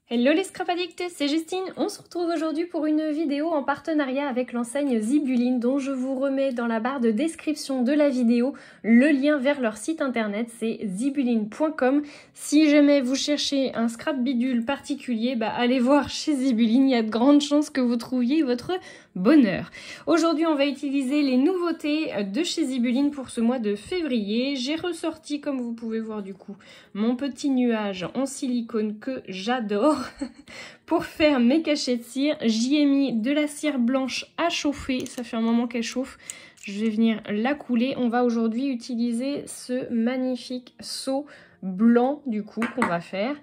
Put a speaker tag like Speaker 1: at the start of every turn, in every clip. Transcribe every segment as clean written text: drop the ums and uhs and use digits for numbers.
Speaker 1: Hello les scrap addicts, c'est Justine. On se retrouve aujourd'hui pour une vidéo en partenariat avec l'enseigne Zibuline dont je vous remets dans la barre de description de la vidéo le lien vers leur site internet, c'est zibuline.com. Si jamais vous cherchez un scrap bidule particulier, allez voir chez Zibuline, il y a de grandes chances que vous trouviez votre bonheur. Aujourd'hui, on va utiliser les nouveautés de chez Zibuline pour ce mois de février. J'ai ressorti, comme vous pouvez voir du coup, mon petit nuage en silicone que j'adore. Pour faire mes cachets de cire, j'y ai mis de la cire blanche à chauffer. Ça fait un moment qu'elle chauffe. Je vais venir la couler. On va aujourd'hui utiliser ce magnifique seau blanc du coup qu'on va faire.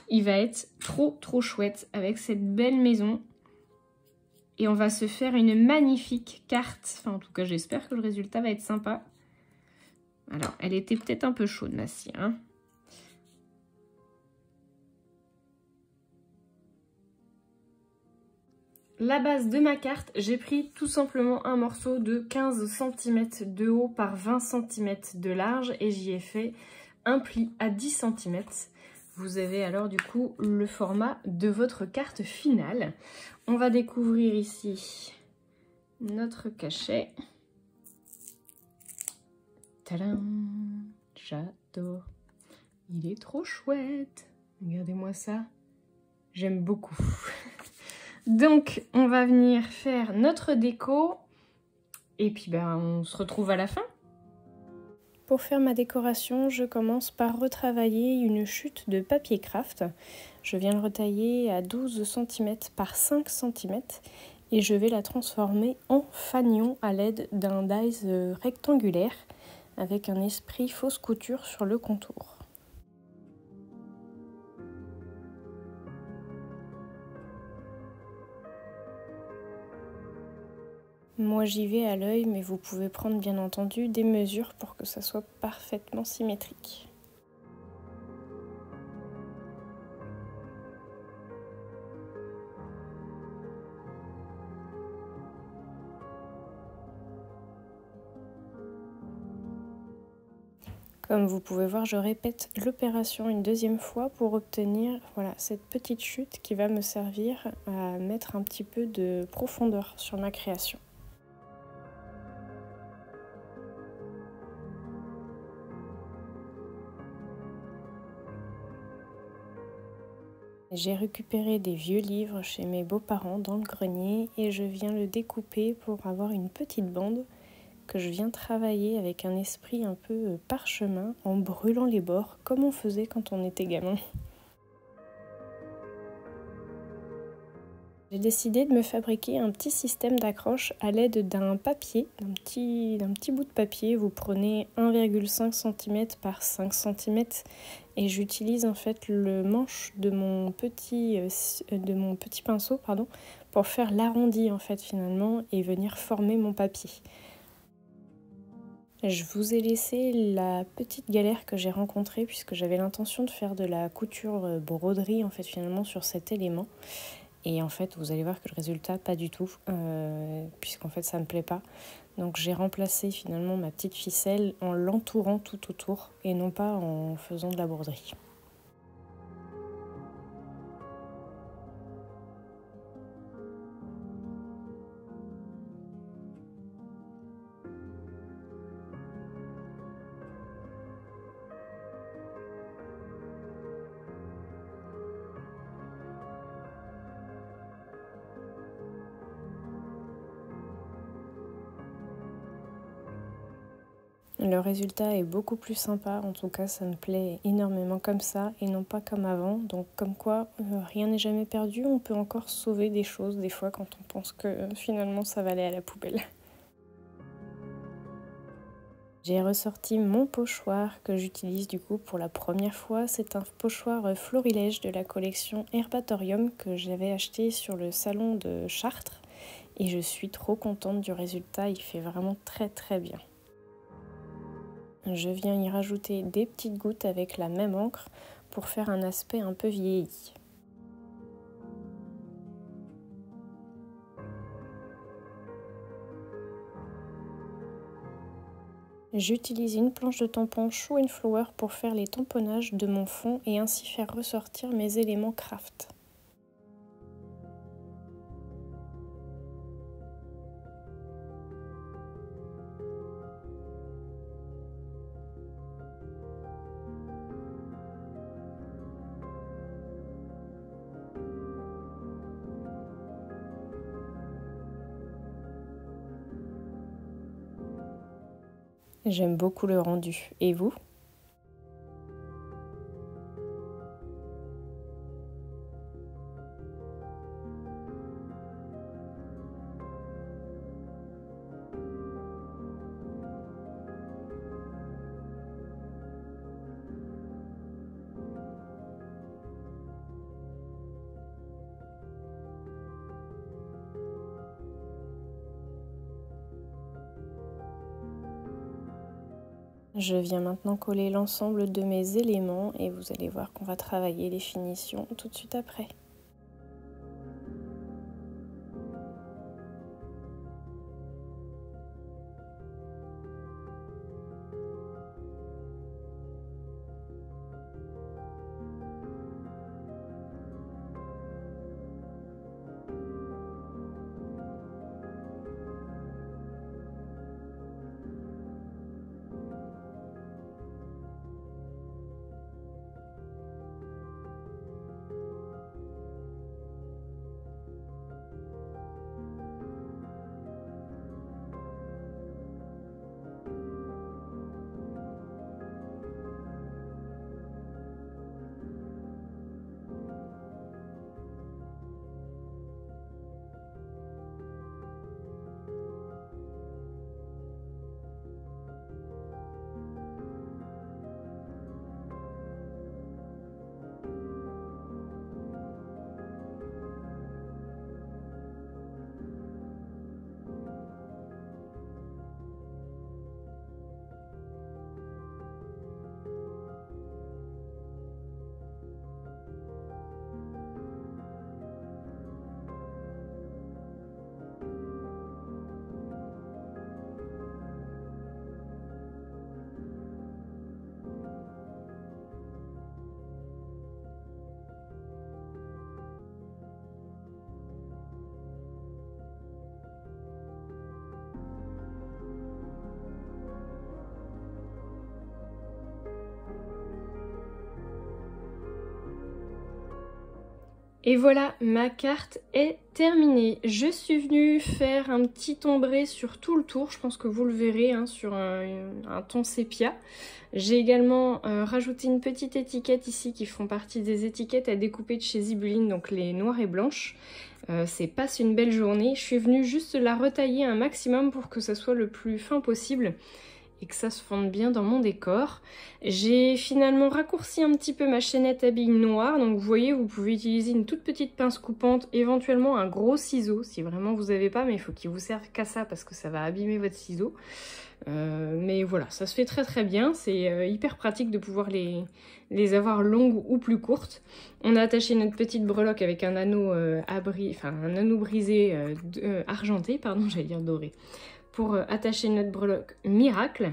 Speaker 1: Il va être trop chouette avec cette belle maison. Et on va se faire une magnifique carte. Enfin, en tout cas, j'espère que le résultat va être sympa. Alors, elle était peut-être un peu chaude, ma cire, hein. La base de ma carte, j'ai pris tout simplement un morceau de 15 cm de haut par 20 cm de large et j'y ai fait un pli à 10 cm. Vous avez alors du coup le format de votre carte finale. On va découvrir ici notre cachet. Tadam! J'adore. Il est trop chouette. Regardez-moi ça. J'aime beaucoup. Donc, on va venir faire notre déco et puis on se retrouve à la fin. Pour faire ma décoration, je commence par retravailler une chute de papier craft. Je viens le retailler à 12 cm par 5 cm et je vais la transformer en fanion à l'aide d'un dies rectangulaire avec un esprit fausse couture sur le contour. Moi j'y vais à l'œil, mais vous pouvez prendre bien entendu des mesures pour que ça soit parfaitement symétrique. Comme vous pouvez voir, je répète l'opération une deuxième fois pour obtenir cette petite chute qui va me servir à mettre un petit peu de profondeur sur ma création. J'ai récupéré des vieux livres chez mes beaux-parents dans le grenier et je viens le découper pour avoir une petite bande que je viens travailler avec un esprit un peu parchemin en brûlant les bords comme on faisait quand on était gamin. J'ai décidé de me fabriquer un petit système d'accroche à l'aide d'un papier, d'un petit bout de papier. Vous prenez 1,5 cm par 5 cm et j'utilise en fait le manche de mon petit pinceau pour faire l'arrondi en fait finalement et venir former mon papier. Je vous ai laissé la petite galère que j'ai rencontrée puisque j'avais l'intention de faire de la couture broderie en fait finalement sur cet élément. Et en fait, vous allez voir que le résultat, pas du tout, puisqu'en fait, ça me plaît pas. Donc j'ai remplacé finalement ma petite ficelle en l'entourant tout autour et non pas en faisant de la broderie. Le résultat est beaucoup plus sympa, en tout cas ça me plaît énormément comme ça et non pas comme avant. Donc comme quoi rien n'est jamais perdu, on peut encore sauver des choses des fois quand on pense que finalement ça va aller à la poubelle. J'ai ressorti mon pochoir que j'utilise du coup pour la première fois. C'est un pochoir florilège de la collection Herbatorium que j'avais acheté sur le salon de Chartres et je suis trop contente du résultat, il fait vraiment très bien. Je viens y rajouter des petites gouttes avec la même encre pour faire un aspect un peu vieilli. J'utilise une planche de tampon Show & Flower pour faire les tamponnages de mon fond et ainsi faire ressortir mes éléments craft. J'aime beaucoup le rendu. Et vous ? Je viens maintenant coller l'ensemble de mes éléments et vous allez voir qu'on va travailler les finitions tout de suite après. Et voilà, ma carte est terminée. Je suis venue faire un petit ombré sur tout le tour, je pense que vous le verrez hein, sur un ton sépia. J'ai également rajouté une petite étiquette ici qui font partie des étiquettes à découper de chez Zibuline, donc les noires et blanches. C'est Passe une belle journée. Je suis venue juste la retailler un maximum pour que ça soit le plus fin possible et que ça se fonde bien dans mon décor. J'ai finalement raccourci un petit peu ma chaînette à billes noire, donc vous voyez, vous pouvez utiliser une toute petite pince coupante, éventuellement un gros ciseau, si vraiment vous n'avez pas, mais il faut qu'il vous serve qu'à ça parce que ça va abîmer votre ciseau. Mais voilà, ça se fait très très bien, c'est hyper pratique de pouvoir les avoir longues ou plus courtes. On a attaché notre petite breloque avec un anneau, un anneau brisé argenté, pardon, j'allais dire doré, pour attacher notre breloque miracle.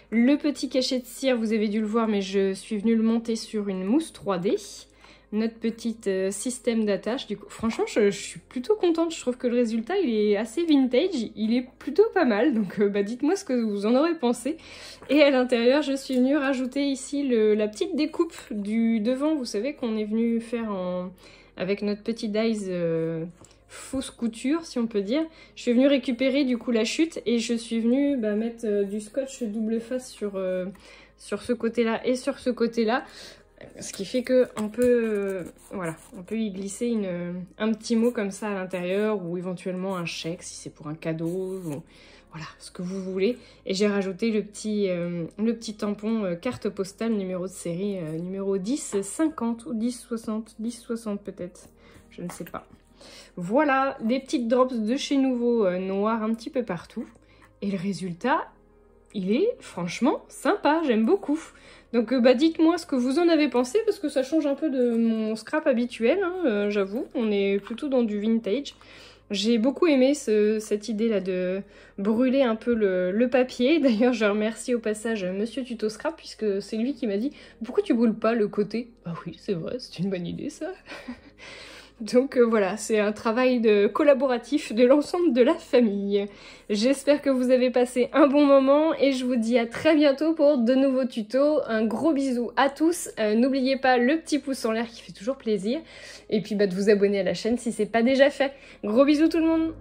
Speaker 1: Le petit cachet de cire, vous avez dû le voir, mais je suis venue le monter sur une mousse 3D. Notre petit système d'attache, du coup, franchement, je suis plutôt contente. Je trouve que le résultat, il est assez vintage, il est plutôt pas mal. Donc, dites-moi ce que vous en aurez pensé. Et à l'intérieur, je suis venue rajouter ici la petite découpe du devant. Vous savez qu'on est venu faire avec notre petit dies fausse couture, si on peut dire. Je suis venue récupérer du coup la chute et je suis venue mettre du scotch double face sur ce côté-là et sur ce côté-là. Ce qui fait que on peut y glisser un petit mot comme ça à l'intérieur ou éventuellement un chèque si c'est pour un cadeau, ou, voilà, ce que vous voulez. Et j'ai rajouté le petit tampon carte postale numéro de série numéro 1050 ou 1060, 1060 peut-être, je ne sais pas. Voilà, des petites drops de chez Nouveau noires un petit peu partout. Et le résultat, il est franchement sympa, j'aime beaucoup. Donc dites-moi ce que vous en avez pensé, parce que ça change un peu de mon scrap habituel, hein, j'avoue. On est plutôt dans du vintage. J'ai beaucoup aimé cette idée-là de brûler un peu le papier. D'ailleurs, je remercie au passage Monsieur Tuto Scrap, puisque c'est lui qui m'a dit « Pourquoi tu brûles pas le côté ?» Bah oui, c'est vrai, c'est une bonne idée ça. Donc voilà, c'est un travail collaboratif de l'ensemble de la famille. J'espère que vous avez passé un bon moment et je vous dis à très bientôt pour de nouveaux tutos. Un gros bisou à tous. N'oubliez pas le petit pouce en l'air qui fait toujours plaisir. Et puis de vous abonner à la chaîne si c'est pas déjà fait. Gros bisous tout le monde.